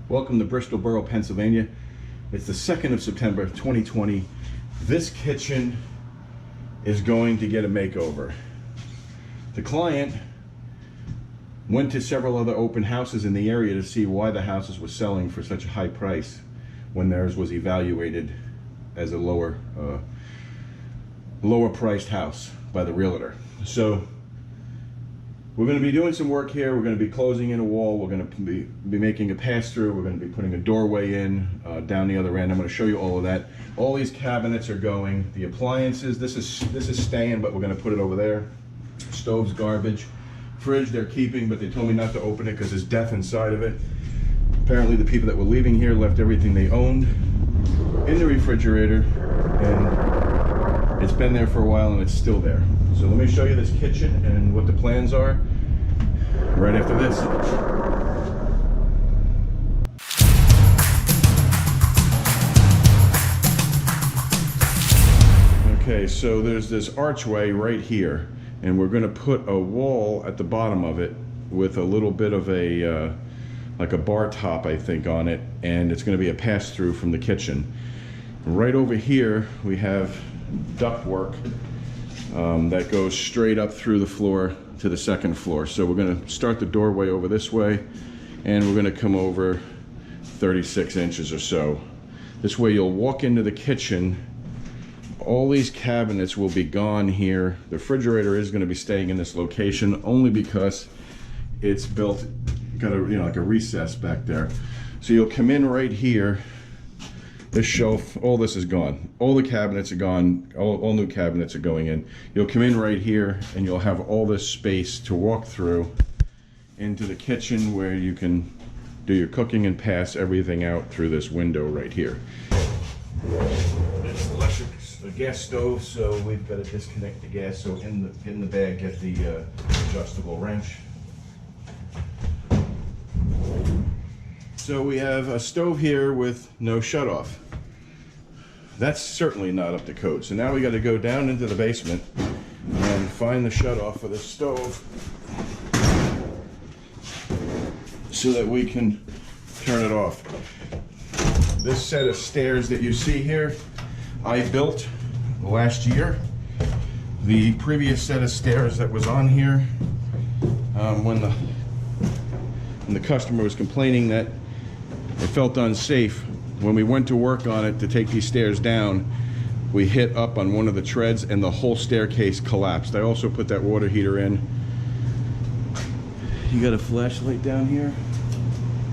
Welcome to Bristol Borough, Pennsylvania. It's the 2nd of September 2020. This kitchen is going to get a makeover. The client went to several other open houses in the area to see why the houses were selling for such a high price when theirs was evaluated as a lower priced house by the realtor. So we're going to be doing some work here. We're going to be closing in a wall. We're going to be making a pass-through. We're going to be putting a doorway in down the other end. I'm going to show you all of that. All these cabinets are going. The appliances, this is staying, but we're going to put it over there. Stove's garbage. Fridge they're keeping, but they told me not to open it because there's death inside of it. Apparently the people that were leaving here left everything they owned in the refrigerator, and it's been there for a while and it's still there. So let me show you this kitchen and what the plans are right after this. Okay, so there's this archway right here, and we're going to put a wall at the bottom of it with a little bit of a like a bar top, I think, on it, and it's going to be a pass-through from the kitchen. Right over here we have ductwork that goes straight up through the floor to the second floor. So we're going to start the doorway over this way, and we're going to come over 36 inches or so. This way you'll walk into the kitchen. All these cabinets will be gone here. The refrigerator is going to be staying in this location only because it's built, got a, like a recess back there. So you'll come in right here. This shelf, all this is gone. All the cabinets are gone. All new cabinets are going in. You'll come in right here and you'll have all this space to walk through into the kitchen where you can do your cooking and pass everything out through this window right here. It's electric, a gas stove, so we've got to disconnect the gas. So in the bag, get the adjustable wrench. So we have a stove here with no shutoff. That's certainly not up to code. So now we got to go down into the basement and find the shutoff for the stove so that we can turn it off. This set of stairs that you see here, I built last year. The previous set of stairs that was on here, when the customer was complaining that it felt unsafe, when we went to work on it to take these stairs down, we hit up on one of the treads and the whole staircase collapsed. I also put that water heater in. You got a flashlight down here?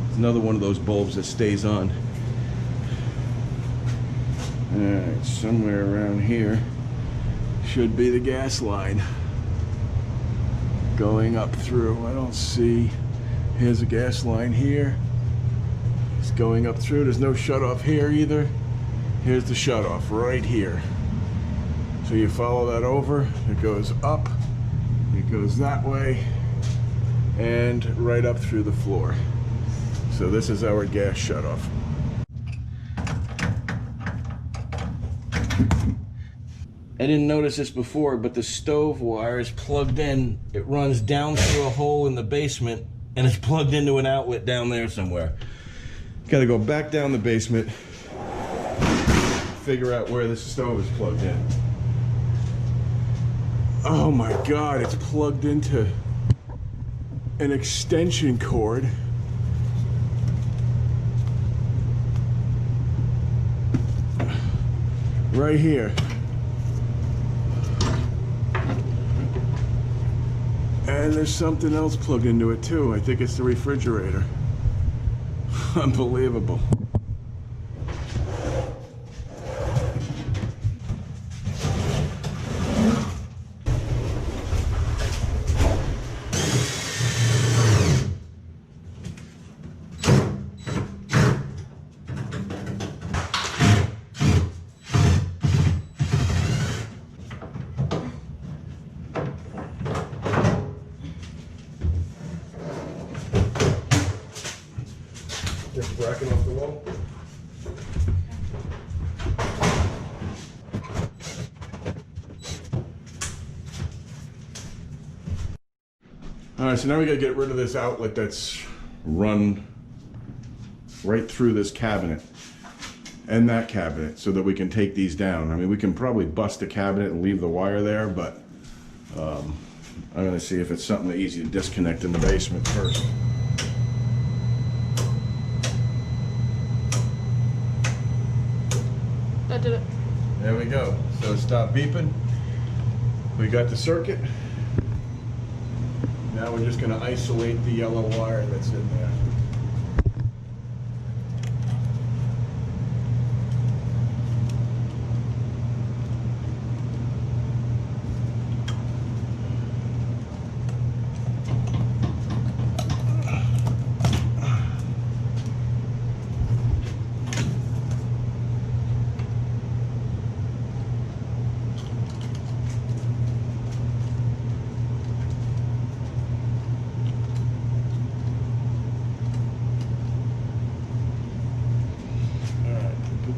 It's another one of those bulbs that stays on. Alright, somewhere around here should be the gas line going up through. I don't see. Here's a gas line here. It's going up through. There's no shutoff here either. Here's the shutoff right here. So you follow that over, it goes up, it goes that way, and right up through the floor. So this is our gas shutoff. I didn't notice this before, but the stove wire is plugged in. It runs down through a hole in the basement, and it's plugged into an outlet down there somewhere. Got to go back down the basement, figure out where this stove is plugged in. Oh my God, it's plugged into an extension cord. Right here. And there's something else plugged into it too. I think it's the refrigerator. Unbelievable. Just bracket off the wall. All right, so now we gotta get rid of this outlet that's run right through this cabinet and that cabinet so that we can take these down. I mean, we can probably bust the cabinet and leave the wire there, but I'm going to see if it's something easy to disconnect in the basement first. That did it. There we go. So it stopped beeping. We got the circuit. Now we're just going to isolate the yellow wire that's in there.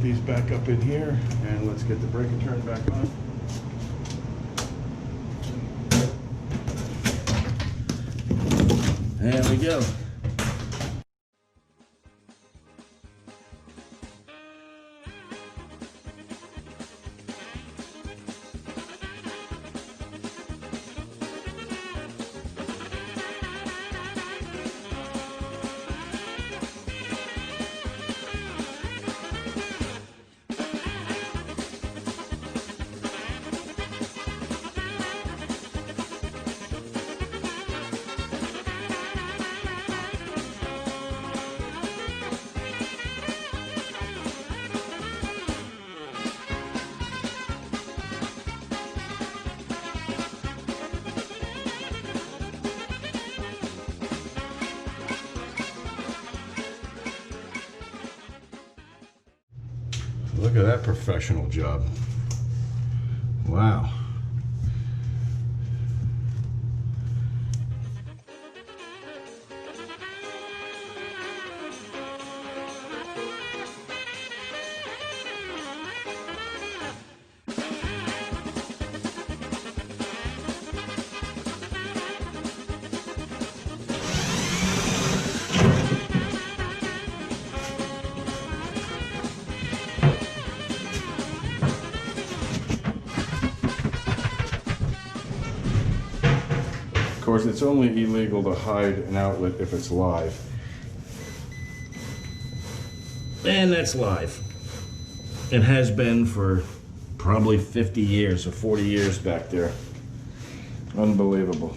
These back up in here, and let's get the breaker turned back on. There we go. Look at that professional job. Wow. Of course, it's only illegal to hide an outlet if it's live. And that's live. It has been for probably 50 years or 40 years back there. Unbelievable.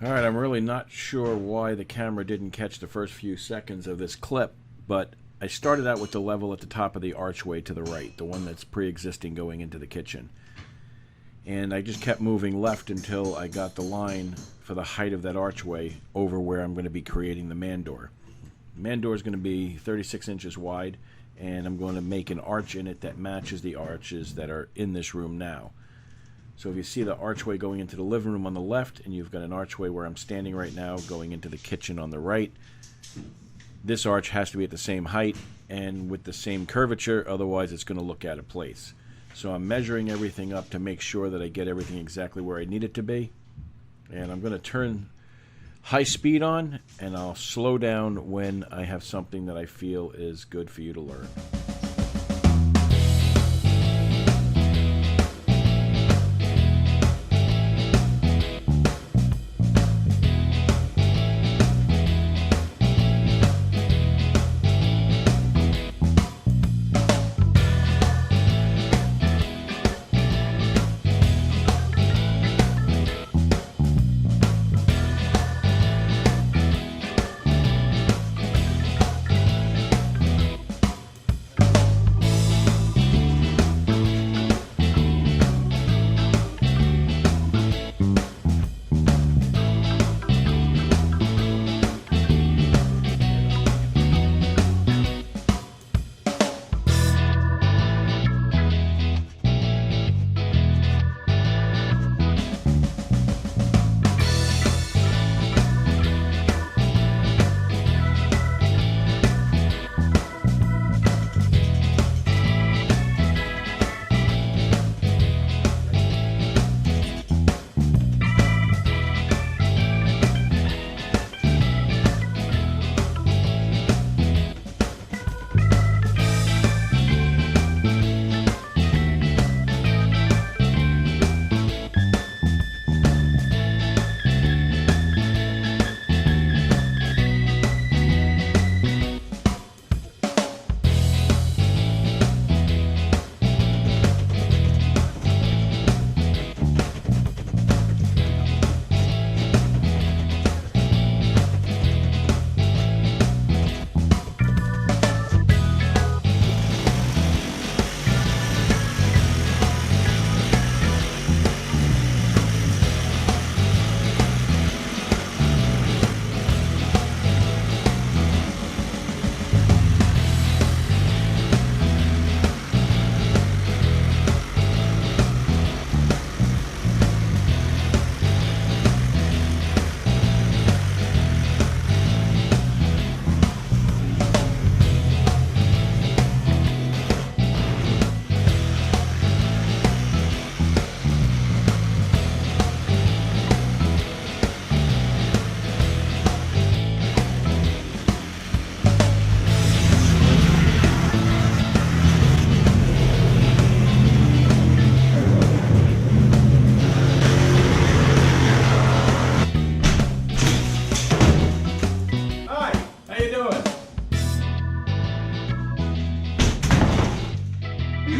Alright, I'm really not sure why the camera didn't catch the first few seconds of this clip, but I started out with the level at the top of the archway to the right, the one that's pre-existing going into the kitchen. And I just kept moving left until I got the line for the height of that archway over where I'm going to be creating the man door. The man door is going to be 36 inches wide, and I'm going to make an arch in it that matches the arches that are in this room now. So if you see the archway going into the living room on the left, and you've got an archway where I'm standing right now going into the kitchen on the right, this arch has to be at the same height and with the same curvature, otherwise it's going to look out of place. So I'm measuring everything up to make sure that I get everything exactly where I need it to be. And I'm going to turn high speed on, and I'll slow down when I have something that I feel is good for you to learn.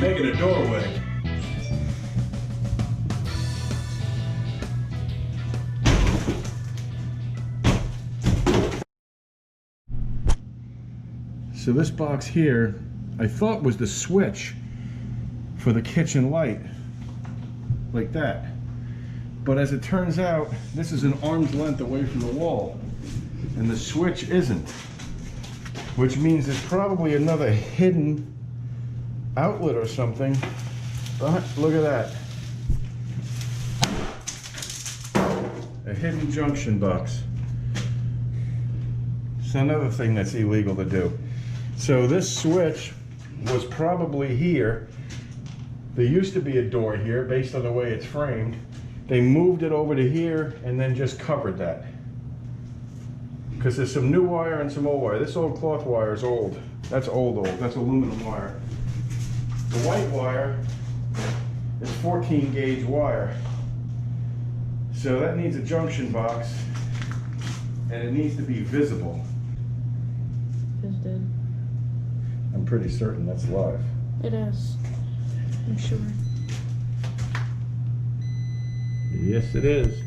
Making a doorway. So this box here, I thought was the switch for the kitchen light, like that. But as it turns out, this is an arm's length away from the wall, and the switch isn't, which means there's probably another hidden outlet or something. Look at that. A hidden junction box. It's another thing that's illegal to do. So this switch was probably here. There used to be a door here based on the way it's framed. They moved it over to here and then just covered that. Because there's some new wire and some old wire. This old cloth wire is old. That's old. That's aluminum wire. The white wire is 14 gauge wire. So that needs a junction box, and it needs to be visible. It's dead. I'm pretty certain that's live. It is. I'm sure. Yes, it is.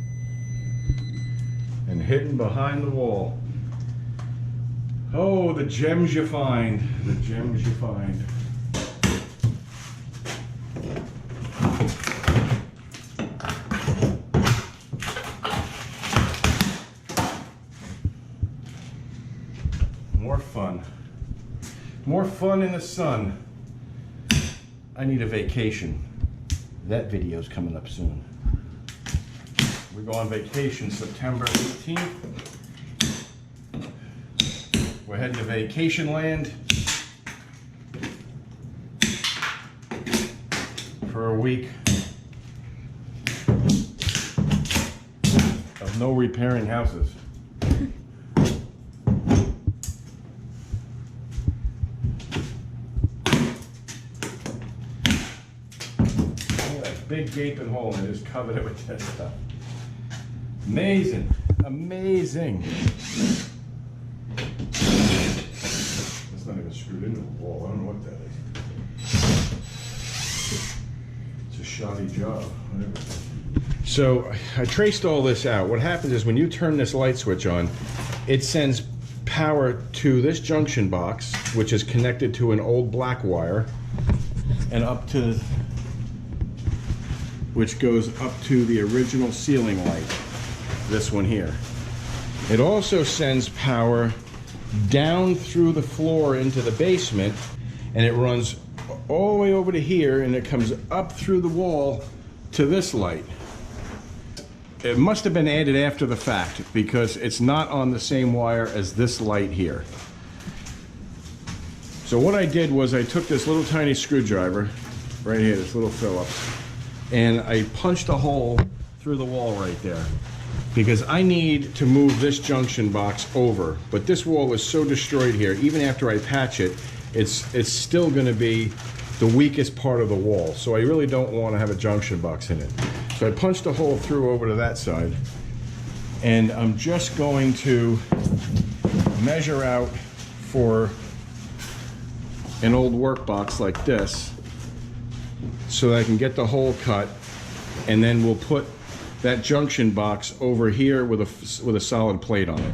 And hidden behind the wall. Oh, the gems you find. The gems you find. More fun. More fun in the sun. I need a vacation. That video's coming up soon. We go on vacation September 18th. We're heading to vacation land for a week No repairing houses. Big gaping hole and I just covered it with that stuff. Amazing. Amazing. That's not even screwed into the wall. I don't know what that is. It's a shoddy job. Whatever. So I traced all this out. What happens is when you turn this light switch on, it sends power to this junction box, which is connected to an old black wire, and up to, which goes up to the original ceiling light, this one here. It also sends power down through the floor into the basement, and it runs all the way over to here, and it comes up through the wall to this light. It must have been added after the fact because it's not on the same wire as this light here. So what I did was I took this little tiny screwdriver right here, this little Phillips, and I punched a hole through the wall right there because I need to move this junction box over. But this wall is so destroyed here, even after I patch it, it's still going to be the weakest part of the wall. So I really don't want to have a junction box in it. So I punched a hole through over to that side, and I'm just going to measure out for an old work box like this so that I can get the hole cut, and then we'll put that junction box over here with a solid plate on it.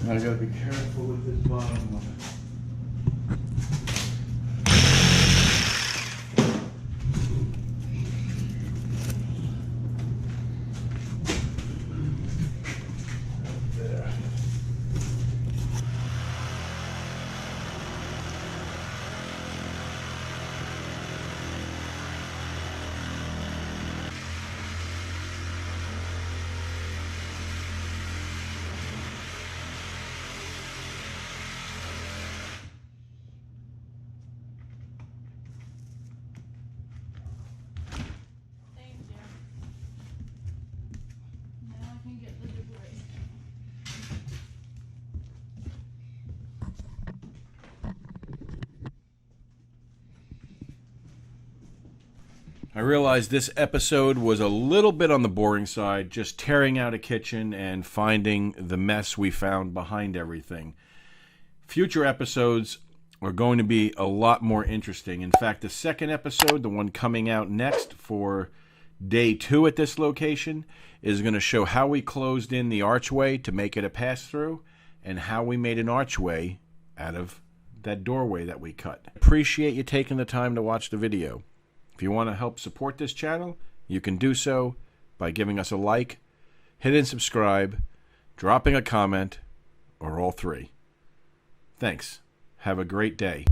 I gotta be careful with this bottom one. There. I realized this episode was a little bit on the boring side, just tearing out a kitchen and finding the mess we found behind everything. Future episodes are going to be a lot more interesting. In fact, the second episode, the one coming out next for day 2 at this location, is going to show how we closed in the archway to make it a pass-through and how we made an archway out of that doorway that we cut. Appreciate you taking the time to watch the video. If you want to help support this channel, you can do so by giving us a like, hitting subscribe, dropping a comment, or all 3. Thanks. Have a great day.